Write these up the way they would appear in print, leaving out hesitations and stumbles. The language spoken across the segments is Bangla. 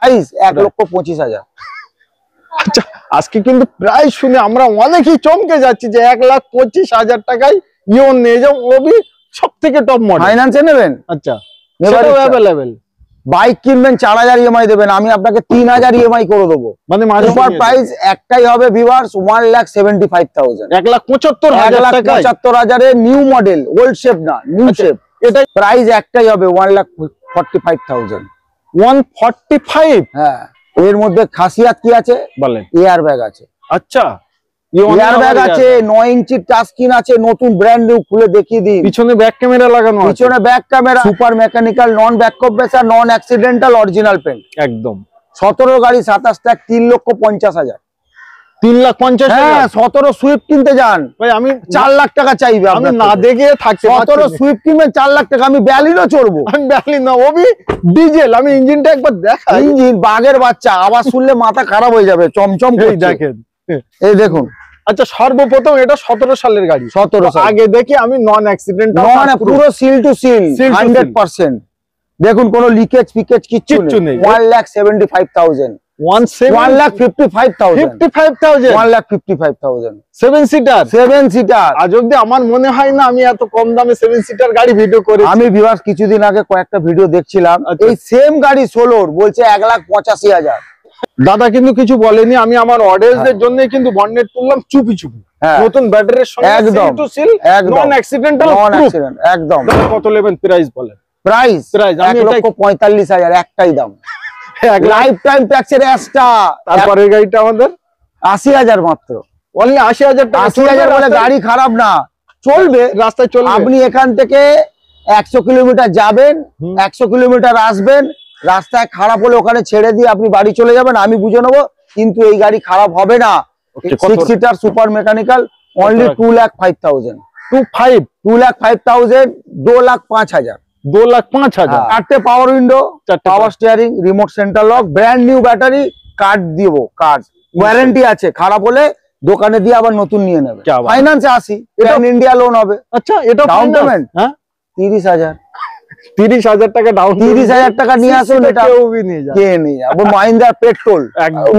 প্রাইস 1,25,000। আচ্ছা, আজকে কিন্তু প্রাইস শুনে আমরা অনেকেই চমকে যাচ্ছি যে 1,25,000 টাকায় ইওন নিয়ে যাও, ওবি সব থেকে টপ মডেল। ফাইন্যান্সে নেবেন? আচ্ছা, সেটাও अवेलेबल। বাইক কিনবেন 4,000 ইএমআই দেবেন, আমি আপনাকে 3,000 ইএমআই করে দেবো। মানে সুপার প্রাইস একটাই হবে ভিউয়ার্স, 1,75,000। 1,75,000 এর নিউ মডেল, ওল্ড শেপ না, নিউ শেপ। এটা প্রাইস একটাই হবে 1,45,000। 145? হ্যাঁ। এর মধ্যে খাসিয়াত কি আছে বলেন? এয়ার ব্যাগ আছে। আচ্ছা, এয়ার ব্যাগ আছে, 9 ইঞ্চি টাচ স্ক্রিন আছে, নতুন ব্র্যান্ড নিউ, খুলে দেখিয়ে দিই। পিছনে ব্যাক ক্যামেরা লাগানো আছে। পিছনে ব্যাক ক্যামেরা, সুপার মেকানিক্যাল, নন ব্যাক কম্প্রেসার, নন অ্যাক্সিডেন্টাল, অরিজিনাল পেন্ট একদম। 17 গাড়ি 27 টাকা, 3,50,000। 3,50,000? হ্যাঁ, 17 সুইফট কিনতে যান ভাই, আমি 4 লাখ টাকা চাইবে। আমি না দেখে থাকতে 17 সুইফট কিনবেন 4 লাখ টাকা, আমি ব্যালিনো চড়বো। আমি ব্যালি না, ওবি ডিজেল। আমি ইঞ্জিনটা একবার দেখাই। ইঞ্জিন বাগের বাচ্চা, আবার শুনলে মাথা খারাপ হয়ে যাবে, চমচম করে দেখেন। এই দেখুন। আচ্ছা, সর্বপ্রথম এটা 17 সালের গাড়ি। 17 সাল। আগে দেখি আমি নন অ্যাক্সিডেন্ট, পুরো সিল টু সিল 100%। দেখুন, কোনো লিকেজ ফিকেজ কিচ্ছু নেই। 1,75,000। 1,55,000। 1,55,000। 7 সিটার। 7 সিটার। আজ অব্দি আমার মনে হয় না আমি এত কম দামে 7 সিটার গাড়ি ভিডিও করেছি। আমি ভিউয়ার্স কিছুদিন আগে কয়েকটা ভিডিও দেখছিলাম, এই সেম গাড়ি 16 বলছে 1,85,000। দাদা কিন্তু কিছু বলেনি, আমি আমার অডিয়েন্সদের জন্য কিন্তু বন্নেট তুললাম চুপি চুপি। নতুন ব্যাটারির সঙ্গে একদম টু সিল, নন অ্যাক্সিডেন্টাল, একদম। কত নেবেন প্রাইস বলেন? প্রাইস 1,45,000 একটাই দাম। লাইফ টাইম ট্যাক্সের এক্সট্রা। তারপরে গাড়িটা আমাদের 80,000 মাত্র। অনলি 80,000 টাকা। 80,000 বলে গাড়ি খারাপ না, চলবে, রাস্তায় চলবে। আপনি এখান থেকে 100 কিলোমিটার যাবেন, 100 কিলোমিটার আসবেন, রাস্তায় খারাপ হলে ওখানে ছেড়ে দিয়ে আপনি বাড়ি চলে যাবেন, আমি বুঝে নেবো। কিন্তু এই গাড়ি খারাপ হবে না। 6 সিটার সুপার মেকানিক্যাল, অনলি 2,05,000। 2,05,000, 2,05,000। 2,05,000। 4টে power window, power steering, remote centre lock, brand new battery, card দিব, কার্ড ওয়ারেন্টি আছে, খারাপ হলে দোকানে দিয়ে আবার নতুন নিয়ে নেবে। ফাইন্যান্সে 80, এটা ইন্ডিয়া লোন হবে। আচ্ছা, এটা ডাউন পেমেন্ট? হ্যাঁ, 30,000। 30,000 টাকা ডাউন। 30,000 টাকা নিয়ে আসুন, এটা কে নিয়ে যাবে? মাহিন্দ্রা পেট্রোল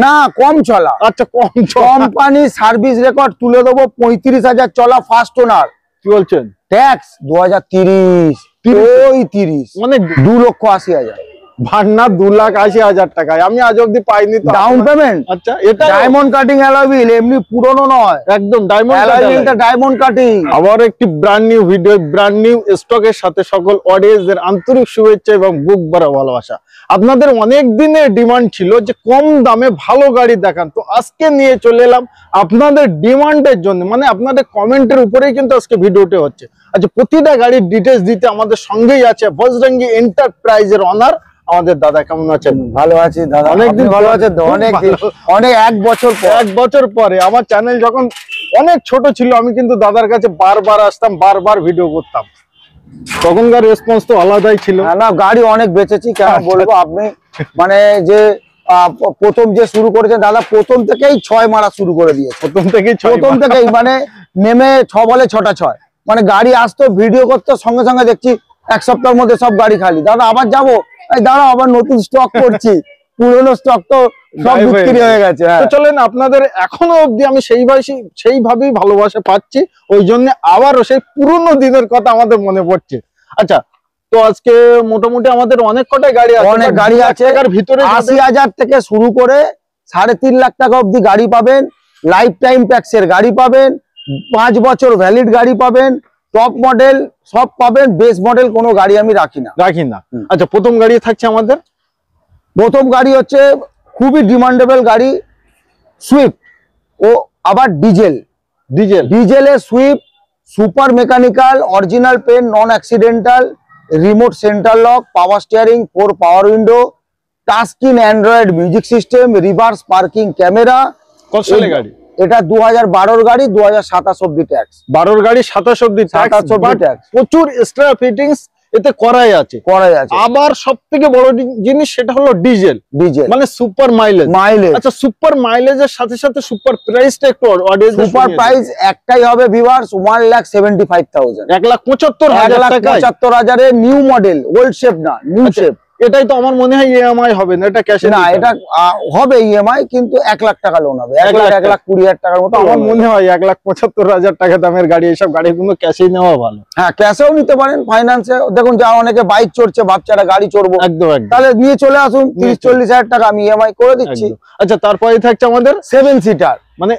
না, কম চলা। আচ্ছা, কম কোম্পানি সার্ভিস রেকর্ড তুলে দেবো, 35,000 চলা, ফার্স্ট ওনার। কি বলছেন? ট্যাক্স 2030, ওই 30, মানে 2,80,000। ভান্না 2,80,000 টাকায় আমি আজ অব্দি পাইনি। Down payment. আচ্ছা, এটা ডায়মন্ড কাটিং অ্যালয় হুইল, এমনি পুরনো নয়, একদম ডায়মন্ড অ্যালয় হুইলটা ডায়মন্ড কাটিং। আবার একটি brand new video, brand new স্টকের সাথে সকল অডিয়েন্সদের আন্তরিক শুভেচ্ছা এবং বুক ভরা ভালোবাসা। আপনাদের অনেক দিনের ডিমান্ড ছিল যে কম দামে ভালো গাড়ি দেখান, তো আজকে নিয়ে চলে এলাম আপনাদের ডিমান্ডের জন্য। মানে আপনাদের কমেন্টের উপরেই কিন্তু আজকে ভিডিওটা হচ্ছে। আচ্ছা, প্রতিটা গাড়ির ডিটেইলস দিতে আমাদের সঙ্গেই আছে বজরঙ্গি এন্টারপ্রাইজের অনার আমাদের দাদা। কেমন আছেন? ভালো আছি দাদা। অনেকদিন ভালো আছেন তো? অনেক 1 বছর পরে আমার চ্যানেল যখন অনেক ছোট ছিল, আমি কিন্তু দাদার কাছে বারবার আসতাম, বারবার ভিডিও করতাম। তখনকার রেসপন্স তো আলাদাই ছিল। না, গাড়ি অনেক বেচেছি, কেন বলবো। আপনি মানে যে প্রথম যে শুরু করেছেন দাদা, প্রথম থেকেই 6 মারা শুরু করে দিয়েছে। প্রথম থেকেই মানে নেমে 6 বলে 6টা 6, মানে গাড়ি আসতো, ভিডিও করতো, সঙ্গে সঙ্গে দেখছি 1 সপ্তাহের মধ্যে সব গাড়ি খালি। দাদা আবার যাবো, দাঁড়াও আবার নতুন স্টক করছি, পুরনো স্টক তো সব বিক্রি হয়ে গেছে। তো চলেন, আপনাদের এখনো অবধি আমি সেইভাবেই ভালোবাসা পাচ্ছি, ওই জন্য আবারও সেই পুরনো দিনের কথা আমাদের মনে পড়ছে। আচ্ছা, তো আজকে মোটামুটি আমাদের অনেক কটাই গাড়ি আছে। অনেক গাড়ি আছে, ভিতরে 80,000 থেকে শুরু করে 3.5 লাখ টাকা অবধি গাড়ি পাবেন, লাইফ টাইম ট্যাক্সের গাড়ি পাবেন, 5 বছর ভ্যালিড গাড়ি পাবেন, টপ মডেল সব পাবেন। বেস মডেল কোনো গাড়ি আমি রাখি না। আচ্ছা, প্রথম গাড়ি থাকছে আমাদের, প্রথম গাড়ি হচ্ছে খুবই ডিমান্ডেবল গাড়ি, সুইফট। ও আবার ডিজেলে Swift, super mechanical, original paint, non accidental, remote centre lock, power steering, 4 power window, touch screen Android music system, reverse parking camera. কত সালের গাড়ি? এটা 2012 গাড়ি, 2027 অবধি ট্যাক্স। 12 গাড়ি 27 অবধি ট্যাক্স। প্রচুর এক্সট্রা ফিটিংস এতে করাই আছে। আবার সবথেকে বড় জিনিস সেটা হলো ডিজেল, মানে সুপার মাইলেজ। আচ্ছা, সুপার মাইলেজের সাথে সাথে সুপার প্রাইসটা একটু অডিয়েন্স। সুপার প্রাইস একটাই হবে ভিউয়ার্স, 1,75,000। 1,75,000 টাকা। 1,75,000 এর নিউ মডেল, ওল্ড শেপ না, নিউ শেপ। এটাই তো আমার মনে হয় ইএমআই হবে না, এটা ক্যাশে না, এটা হবে ইএমআই, কিন্তু 1 লাখ টাকা লোন হবে, 1,20,000 টাকার মতো। আমার মনে হয় 1,75,000 টাকা দামের গাড়ি, এইসব গাড়িগুলো ক্যাশেই নেওয়া ভালো। হ্যাঁ, ক্যাশেও নিতে পারেন, ফাইন্যান্সে। দেখুন, যা অনেকে বাইক চড়ছে, ভাবছে একটা গাড়ি চড়বো, একদম একদম। তাহলে নিয়ে চলে আসুন, 30-40 হাজার টাকা আমি ইএমআই করে দিচ্ছি। আচ্ছা, তারপরে থাকছে আমাদের 7 সিটার, মানে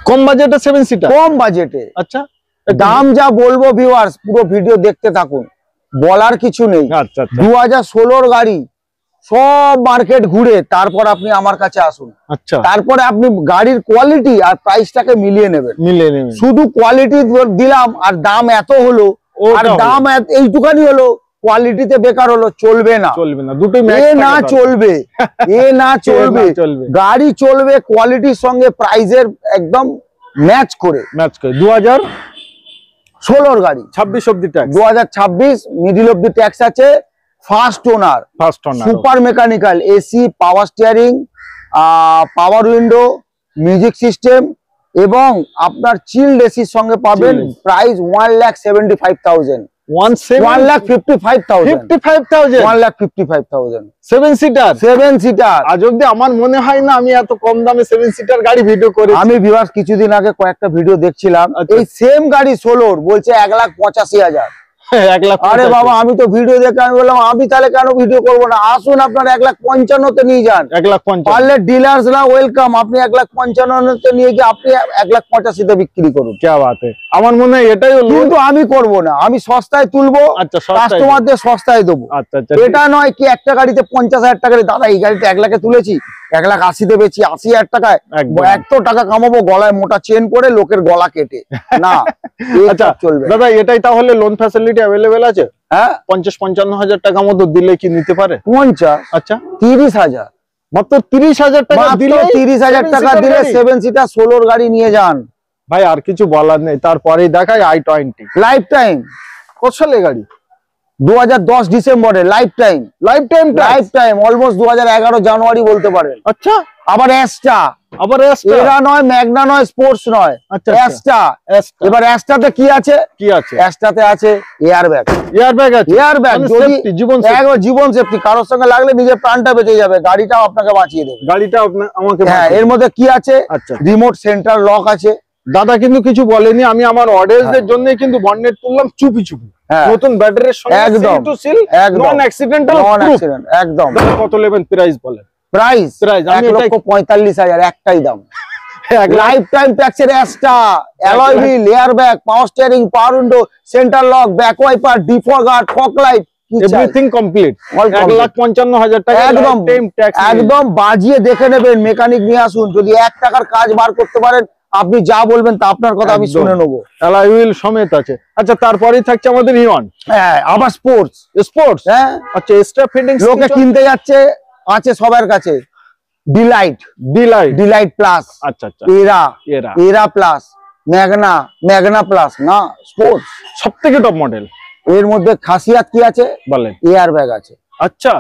কম বাজেটে 7 সিটার, কম বাজেটে। আচ্ছা, দাম যা বলবো ভিউয়ার্স, পুরো ভিডিও দেখতে থাকুন, বলার কিছু নেই। আচ্ছা আচ্ছা 2016 গাড়ি, সব মার্কেট ঘুরে তারপর আপনি আমার কাছে আসুন। আচ্ছা, তারপরে আপনি গাড়ির কোয়ালিটি আর প্রাইসটাকে মিলিয়ে নেবেন। মিলিয়ে নেবেন। শুধু কোয়ালিটি দিলাম আর দাম এত হলো, আর দাম এইটুকানি হলো, কোয়ালিটিতে বেকার হলো, চলবে না, চলবে না, দুটোই না চলবে, না চলবে। গাড়ি চলবে কোয়ালিটির সঙ্গে, প্রাইজের একদম ম্যাচ করে। 2016 গাড়ি, 26 অবধি tax, 2026 middle of the tax আছে। First owner, super mechanical, AC, power steering, power window, music system, এবং আপনার চিল্ড এসির সঙ্গে পাবেন। Price 1,75,000, 1,55,000, 7 seater. আজ অব্দি আমার মনে হয় না আমি এত কম দামে 7 সিটার গাড়ি ভিডিও করি। আমি ভিউয়ার্স কিছুদিন আগে কয়েকটা ভিডিও দেখছিলাম, এই সেম গাড়ি 16 বলছে 1,85,000। আরে বাবা, আমি তো ভিডিও দেখে আমি বললাম আমি তাহলে কেন ভিডিও করবো না, আসুন আপনার 1,55,000-তে নিয়ে যান। 1,55,000 পারলে ডিলার্স না ওয়েলকাম, আপনি 1,55,000-তে নিয়ে গিয়ে আপনি 1,85,000-তে বিক্রি করুন। क्या बात है, আমার মনে হয় এটাই হলো। কিন্তু আমি করব না, আমি সস্তায় তুলবো, কাস্টমারদের সস্তায় দেবো। এটা নয় কি একটা গাড়িতে 50,000 টাকা, দাদা এই গাড়িতে 1 লাখে তুলেছি, 1,80,000-তে বেচি, 80,000 টাকায় 100 টাকা কামাবো, গলায় মোটা চেন পরে লোকের গলা কেটে না। আচ্ছা চলবে দাদা, এটাই তাহলে লোন ফ্যাসিলিটি অ্যাভেলেবেল আছে? হ্যাঁ, 50-55,000 টাকা মতো দিলে কি নিতে পারে? 50, আচ্ছা 30,000, মাত্র 30,000 টাকা দিলে, 30,000 টাকা দিলে 7 সিটার 16 গাড়ি নিয়ে যান ভাই। আর কিছু বলার নেই। তারপরেই দেখায় i20 লাইফ টাইম। কত সালে গাড়ি? 2010 ডিসেম্বরে, লাইফ টাইম, অলমোস্ট 2011 জানুয়ারি বলতে পারেন। আচ্ছা, আবার অ্যাস্টা, এরা নয়, ম্যাগনা নয়, স্পোর্টস নয়, অ্যাস্টা। এবার অ্যাস্টাতে কি আছে? অ্যাস্টাতে আছে এয়ারব্যাগ, যদি জীবন সেফটি, কারোর সঙ্গে লাগলে নিজের প্রাণটা বেঁচে যাবে, গাড়িটাও আপনাকে বাঁচিয়ে দেবে। আমাকে হ্যাঁ, এর মধ্যে কি আছে? রিমোট সেন্টার লক আছে। দাদা কিন্তু কিছু বলেনি, আমি আমার অডিয়েন্সদের জন্য কিন্তু বন্নেট তুললাম চুপি চুপি, নতুন ব্যাটারির সঙ্গে একদম নন অ্যাক্সিডেন্টাল, একদম। কত নেবেন প্রাইস বলেন? প্রাইস 1,45,000, একটাই দাম। লাইফ টাইম ট্যাক্সের Asta, alloy wheel, airbag, power steering, power window, centre lock, back wiper, defogger, fog light, everything complete. 1,55,000 টাকা একদম বাজিয়ে দেখে নেবেন। মেকানিক নিয়ে আসুন, যদি 1 টাকার কাজ বার করতে পারেন, আপনি যা বলবেন তা আপনার কথা আমি শুনে নেবো। অ্যালয় হুইল সমেত আছে। আচ্ছা, তারপরেই থাকছে আমাদের ইওন। হ্যাঁ, আবার স্পোর্টস। হ্যাঁ, আচ্ছা, এক্সট্রা ফিটিংস লোকে কিনতে যাচ্ছে, আছে সবার কাছে। ডিলাইট প্লাস, আচ্ছা, এরা প্লাস, ম্যাগনা প্লাস, না স্পোর্টস সবথেকে টপ মডেল। এর মধ্যে খাসিয়াত কি আছে বলেন? এয়ারব্যাগ আছে। আচ্ছা,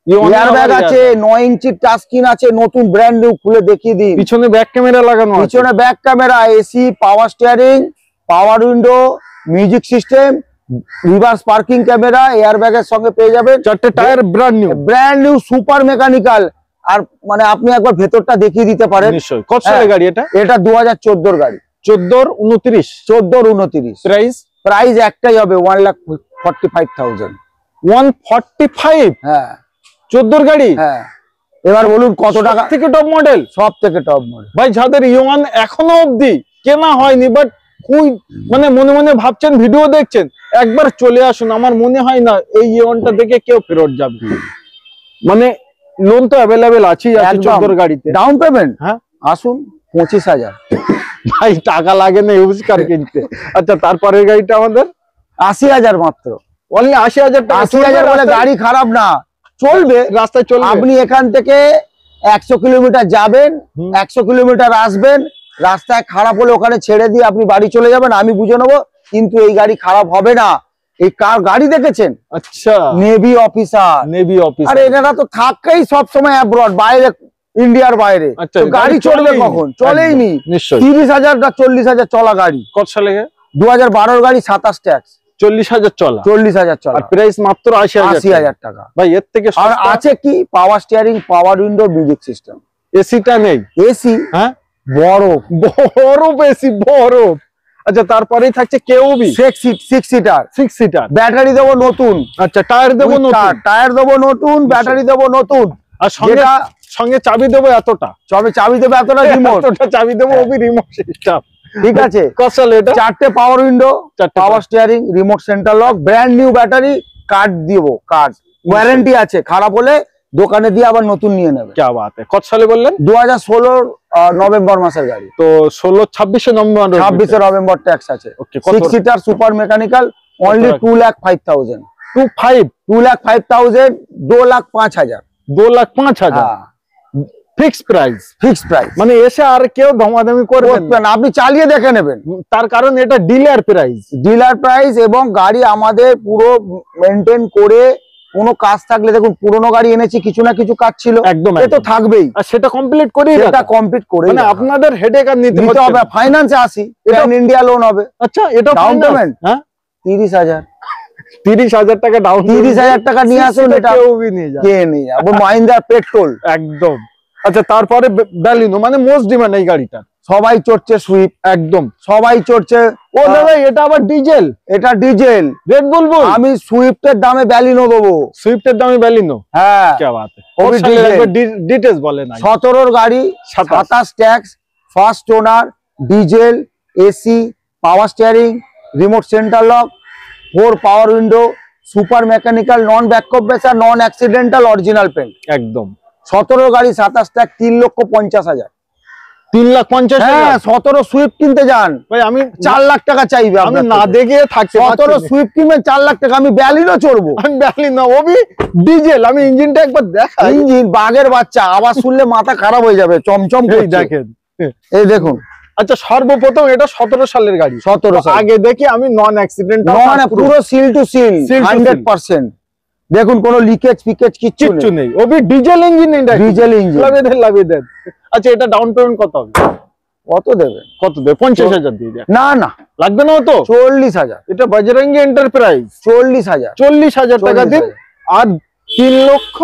এয়ারব্যাগ আছে, 9 ইঞ্চির টাচ স্ক্রিন আছে, নতুন ব্র্যান্ড নিউ, খুলে দেখিয়ে দিই। পিছনে ব্যাক ক্যামেরা লাগানো আছে, পিছনে back camera, AC, power steering, power window, music system, reverse parking camera, এয়ারব্যাগের সঙ্গে পেয়ে যাবেন। 4টে tyre brand new super mechanical. আর মানে আপনি একবার ভেতরটা দেখিয়ে দিতে পারেন। নিশ্চয়ই। কত সালের গাড়ি এটা? এটা 2014 গাড়ি, 14-29। প্রাইস একটাই হবে, 1,45,000। 145? হ্যাঁ, 14 গাড়ি। হ্যাঁ, এবার বলুন কত টাকা? থেকে টপ মডেল, সব থেকে টপ মডেল ভাই। যাদের ইওয়ান এখনো অবধি কেনা হয়নি, বাট মানে মনে মনে ভাবছেন, ভিডিও দেখছেন, একবার চলে আসুন। আমার মনে হয় না এই ইওয়ানটা দেখে কেউ ফেরত যাবে। মানে লোন তো অ্যাভেলেবেল আছেই, 14 গাড়িতে। ডাউন পেমেন্ট, হ্যাঁ, আসুন 25,000। ভাই টাকা লাগে না ইউজ কার কিনতে। আচ্ছা, তারপরের গাড়িটা আমাদের 80,000 মাত্র। অনলি 80,000 টাকা। 80,000 বলে গাড়ি খারাপ না, চলবে, রাস্তায় চলবে। আপনি এখান থেকে 100 কিলোমিটার যাবেন, 100 কিলোমিটার আসবেন, রাস্তায় খারাপ হলে ওখানে ছেড়ে দিয়ে আপনি বাড়ি চলে যাবেন, আমি বুঝে নেবো। কিন্তু এই গাড়ি খারাপ হবে না। এই কার গাড়ি দেখেছেন? আচ্ছা, নেভি অফিসার। আরে এনারা তো থাকেই সবসময় অ্যাব্রড, বাইরে, ইন্ডিয়ার বাইরে। গাড়ি চলবে কখন? চলেই নি। 30,000 বা 40,000 চলা গাড়ি। কত সালে? 2012 গাড়ি, 27 ট্যাক্স। 40,000 চলা, 40,000 চলা, আর প্রাইস মাত্র 80,000 টাকা। ভাই এর থেকে আর আছে কি পাওয়ার steering, power window, music system. এসিটা নেই, এসি হ্যাঁ বরফ বরফ, এসি বরফ। আচ্ছা তারপরেই থাকছে কেওবি 6 সিটার, 6 সিটার। ব্যাটারি দেবো নতুন, আচ্ছা টায়ার দেবো নতুন, টায়ার দেবো নতুন, ব্যাটারি দেবো নতুন, আর সঙ্গে সঙ্গে চাবি দেবো এতটা, চাবি দেবো এতটা, রিমোট এতটা চাবি দেবো, ওবি রিমোট সিস্টেম। ঠিক আছে, কত সালে এটা? 4টে power window, power steering, remote centre lock, brand new battery, card দিব, কার্ড ওয়ারেন্টি আছে, খারাপ হলে দোকানে দিয়ে আবার নতুন নিয়ে নেবে। কি বাত है। কত সালে বললেন? 2016 নভেম্বর মাসের গাড়ি। তো 16-26 নভেম্বর, 26 নভেম্বর ট্যাক্স আছে। 6 seater super mechanical, only 2,05,000, 2,05,000, 2,05,000, 2,05,000 fix price, fix price. মানে এসে আর কেউ দামাদামি করবেন না, আপনি চালিয়ে দেখে নেবেন। তার কারণ এটা ডিলার প্রাইস, ডিলার প্রাইস, এবং গাড়ি আমাদের পুরো মেনটেন করে, কোনো কাজ থাকলে দেখুন পুরনো গাড়ি এনেছি, কিছু না কিছু কাজ ছিল, একদম এ তো থাকবেই, আর সেটা কমপ্লিট করে, এটা কমপ্লিট করে, মানে আপনাদের হেডেক আর নিতে হবে। ফাইন্যান্সে আসি, এটা ইন্ডিয়া লোন হবে। আচ্ছা এটা ডাউন পেমেন্ট, হ্যাঁ 30,000, 30,000 টাকা ডাউন, 30,000 টাকা নিয়ে আসুন, এটা কেউবি নিয়ে যাবে, কে নিয়ে যাবে, মাহিন্দ্রা পেট্রোল একদম। আচ্ছা তারপরে ব্যালিনো, মানে মোস্ট ডিমান্ড এই গাড়িটা, সবাই চড়ছে সুইফট, একদম সবাই চড়ছে। ও দাদা এটা আবার ডিজেল, এটা ডিজেল, রেড বলবো আমি সুইফটের দামে ব্যালিনো দেবো, সুইফটের দামে ব্যালিনো। হ্যাঁ কি বাত है। ওবি ডিটেইলস বলেন। 17 গাড়ি, 27 ট্যাক্স, first owner, diesel, AC, power steering, remote centre lock, 4 power window, super mechanical, non backup বেসার, নন অ্যাক্সিডেন্টাল, অরিজিনাল পেন্ট, একদম। 17 গাড়ি, 27 ট্যাক্স, 3,50,000, 3,50,000। হ্যাঁ 17 সুইফট কিনতে যান ভাই আমি 4 লাখ টাকা চাইবে, আমি না দেখে থাকতে 17 সুইফট কিনবেন 4 লাখ টাকা, আমি ব্যালিনো চড়বো, আমি ব্যালিনো, ওবি ডিজেল, আমি ইঞ্জিনটা একবার দেখাই, ইঞ্জিন বাঘের বাচ্চা, আবার শুনলে মাথা খারাপ হয়ে যাবে, চমচম এই করছে, দেখেন, এই দেখুন। আচ্ছা সর্বপ্রথম এটা 17 সালের গাড়ি, 17 সাল, আগে দেখি আমি নন অ্যাক্সিডেন্ট, পুরো seal two seal, Seal to seal। 100%, দেখুন কোনো লিকেজ ফিকেজ কিচ্ছু কিচ্ছু নেই, ওবি ডিজেল ইঞ্জিন, এটা ডিজেল ইঞ্জিন। লাভিয়ে দেন। আচ্ছা এটা ডাউন পেমেন্ট কত হবে? কত দেবেন? কত দেবে? 50,000 দিয়ে দেন। না না, লাগবে না তো, 40,000, এটা বজরঙ্গি এন্টারপ্রাইজ, 40,000, 40,000 টাকা দিন, আর 3 লক্ষ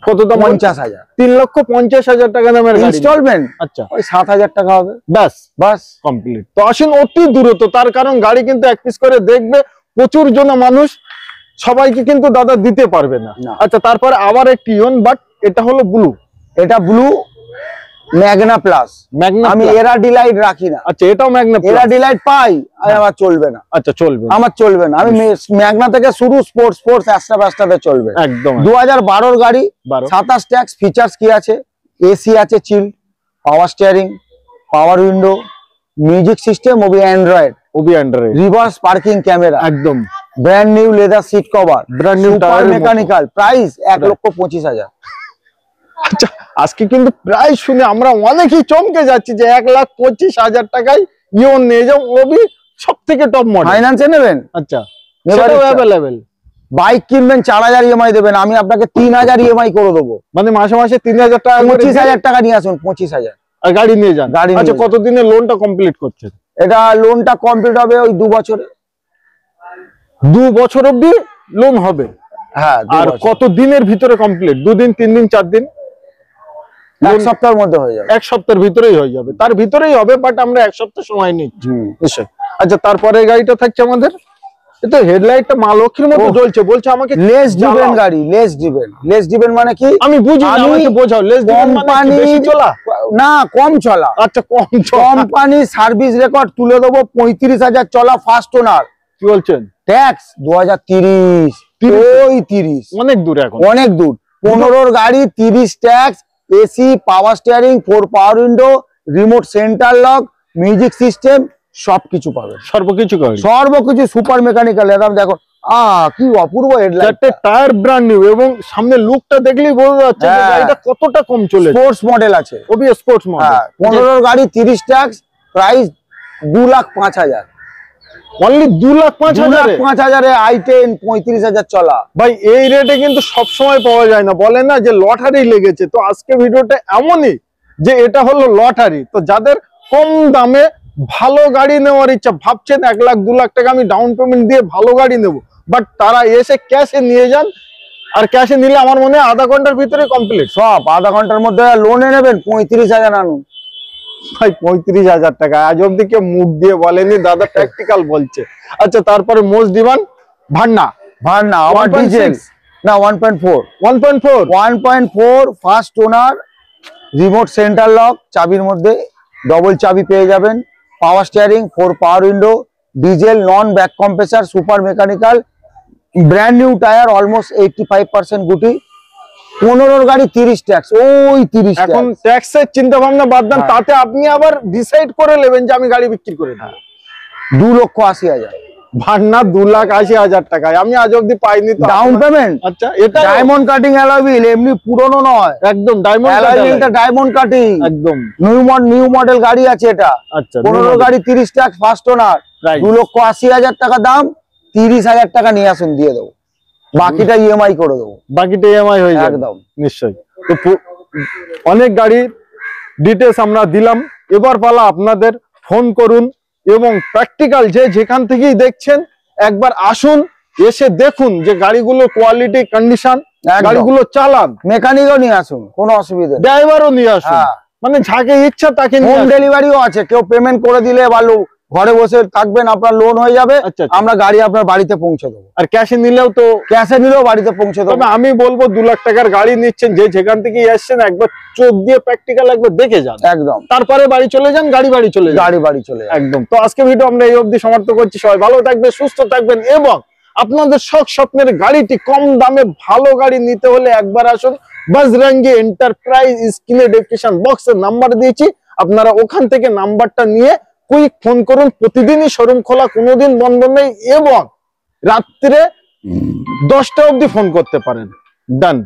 কত দাম? 50,000, 3,50,000 টাকা দামের গাড়ি ইনস্টলমেন্ট, আচ্ছা ওই 7,000 টাকা হবে, বাস বাস কমপ্লিট। তো আসুন অতি দ্রুত, তার কারণ গাড়ি কিন্তু এক পিস করে দেখবে প্রচুর জন মানুষ, সবাইকে কিন্তু দাদা দিতে পারবে না। আচ্ছা তারপরে আবার একটি ইয়ন, বাট এটা হলো ব্লু, এটা ব্লু ম্যাগনা প্লাস, আমি এরা ডিলাইট রাখি না। আচ্ছা এটাও ম্যাগনা, এরা ডিলাইট পাই, আমার চলবে না। আচ্ছা চলবে, আমার চলবে না, আমি ম্যাগনা থেকে শুরু, স্পোর্টস অ্যাস্ট্রাতে চলবে, একদম। 2012 গাড়ি, 27 ট্যাক্স, ফিচার্স কি আছে? এসি আছে, chill, power steering, power window, music system, ওবি অ্যান্ড্রয়েড, রিভার্স পার্কিং ক্যামেরা, একদম brand new leather seat cover, brand new mechanical, price 1,25,000। আচ্ছা আজকে কিন্তু প্রাইস শুনে আমরা অনেকেই চমকে যাচ্ছি যে 1,25,000 টাকায় ইয়ন নিয়ে যাও, ওবি সব থেকে টপ মডেল, ফাইন্যান্সে নেবেন। আচ্ছা সেটাও अवेलेबल, বাইক কিনবেন 4,000 ইএমআই দেবেন, আমি আপনাকে 3,000 ইএমআই করে দেবো, মানে মাসে মাসে 3,000 টাকা, 25,000 টাকা নিয়ে আসুন, 25,000 আর গাড়ি নিয়ে যান। গাড়ি। আচ্ছা কতদিনে লোনটা কমপ্লিট করছেন? এটা লোনটা কমপ্লিট হবে ওই 2 বছরে, 2 বছর অবধি লোন হবে। হ্যাঁ, আর কত দিনের ভিতরে কমপ্লিট? 2 দিন, 3 দিন, 4 দিন? 1 সপ্তাহের মধ্যে হয়ে যাবে, 1 সপ্তাহের ভিতরেই হয়ে যাবে, তার ভিতরেই হবে, বাট আমরা 1 সপ্তাহ সময় নিচ্ছি। আচ্ছা তারপরে গাড়িটা থাকছে আমাদের, এটা হেডলাইটটা মা লক্ষ্মীর মতো জ্বলছে, বলছে আমাকে লেস ডিভেন গাড়ি, লেস ডিভেন মানে কি? আমি বুঝি না, আমাকে বোঝাও। লেস ডিভেন মানে বেশি চলা না, কম চলা। আচ্ছা কম চলা, কোম্পানি সার্ভিস রেকর্ড তুলে দেবো, 35,000 চলা, ফার্স্ট ওনার। কি বলছেন? ট্যাক্স 2030, ওই 30, অনেক দূরে, এখন অনেক দূর। 15 গাড়ি, 30 tax, AC, power steering, 4 power window, remote centre lock, music system, সবকিছু পাবেন, সর্বকিছু সুপার মেকানিক্যাল। এরকম দেখো, কি অপূর্ব হেডলাইট, টায়ার ব্র্যান্ড নিউ, এবং সামনে লুকটা দেখলেই বোঝা যাচ্ছে যে গাড়িটা কতটা কম চলে। স্পোর্টস মডেল আছে, ওবি স্পোর্টস মডেল। 15 গাড়ি, 30 ট্যাক্স, প্রাইস 2,05,000, অনলি 2,05,000 এ i10, 35,000 চলা। ভাই এই রেটে কিন্তু সব সময় পাওয়া যায় না, বলে না যে লটারি লেগেছে। তো আজকে ভিডিওটা এমনই যে এটা হলো লটারি। তো যাদের কম দামে ভালো গাড়ি নেওয়ার ইচ্ছা, ভাবছেন 1 লাখ 2 লাখ টাকা আমি ডাউন পেমেন্ট দিয়ে ভালো গাড়ি নেব, বাট তারা এসে ক্যাশে নিয়ে যান। আর ক্যাশে নিলে আমার মনে হয় আধা ঘন্টার ভিতরে কমপ্লিট সব। আধা ঘন্টার মধ্যে লোনে নেবেন 35,000 আনুন ভাই। 35,000 টাকা আজ অব্দি কেউ মুখ দিয়ে বলেনি, দাদা প্র্যাকটিক্যাল বলছে। আচ্ছা, তারপরে মোস্ট ডিমান্ড ভার্না আমার ডিজেল না 1.4 1.4 first owner, remote centre lock, চাবির মধ্যে ডবল চাবি পেয়ে যাবেন, power steering, 4 power window, diesel, non back compressor, super mechanical, brand new tyre, almost 85% গুটি, 15 গাড়ি 30 ট্যাক্স, ওই 30 এখন ট্যাক্সের চিন্তা ভাবনা বাদ দেন, তাতে আপনি আবার ডিসাইড করে নেবেন যে আমি গাড়ি বিক্রি করে দেব। 2,80,000 ভার্না 2,80,000 টাকায় আমি আজ অব্দি পাইনি তো ডাউন পেমেন্ট। আচ্ছা, এটা ডায়মন্ড কাটিং অ্যালয় হুইল, এমনি পুরনো নয়, একদম ডায়মন্ড অ্যালয় হুইলটা ডায়মন্ড কাটিং, একদম নিউ মডেল গাড়ি আছে এটা। আচ্ছা, 15 গাড়ি 30 ট্যাক্স, ফার্স্ট ওনার, 2,80,000 টাকা দাম, 30,000 টাকা নিয়ে আসুন, দিয়ে দেবো, বাকিটা ইএমআই করে দেবো, বাকিটা ইএমআই হয়ে যাবে একদম নিশ্চয়ই। তো অনেক গাড়ির ডিটেলস আমরা দিলাম, এবার পালা আপনাদের। ফোন করুন এবং প্র্যাকটিক্যাল যে যেখান থেকেই দেখছেন একবার আসুন, এসে দেখুন যে গাড়িগুলো কোয়ালিটি কন্ডিশন, গাড়িগুলো চালান, মেকানিকও নিয়ে আসুন, কোনো অসুবিধা নেই, ড্রাইভারও নিয়ে আসুন, হ্যাঁ। মানে যাকে ইচ্ছা তাকে নিয়ে হোম আসুন। ডেলিভারিও আছে, কেউ পেমেন্ট করে দিলে ভালো, ঘরে বসে থাকবেন, আপনার লোন হয়ে যাবে, আচ্ছা, আমরা গাড়ি আপনার বাড়িতে পৌঁছে দেবো, আর ক্যাশে নিলেও তো, ক্যাশে নিলেও বাড়িতে পৌঁছে দেবো। তবে আমি বলবো 2 লাখ টাকার গাড়ি নিচ্ছেন, যে যেখান থেকে এসছেন একবার চোখ দিয়ে প্র্যাকটিক্যাল একবার দেখে যান, একদম, তারপরে বাড়ি চলে যান, গাড়ি চলে যান, গাড়ি বাড়ি চলে যাবে। একদম। তো আজকে ভিডিও আমরা এই অবধি সমাপ্ত করছি। সবাই ভালো থাকবেন, সুস্থ থাকবেন, এবং আপনাদের শখ স্বপ্নের গাড়িটি কম দামে ভালো গাড়ি নিতে হলে একবার আসুন বজরঙ্গি এন্টারপ্রাইজ। স্ক্রিনে ডেসক্রিপশন বক্সে নাম্বার দিয়েছি, আপনারা ওখান থেকে নাম্বারটা নিয়ে কুইক ফোন করুন। প্রতিদিনই শোরুম খোলা, কোনোদিন বন্ধ নেই, এবং রাত্রে 10টা অবধি ফোন করতে পারেন। ডান।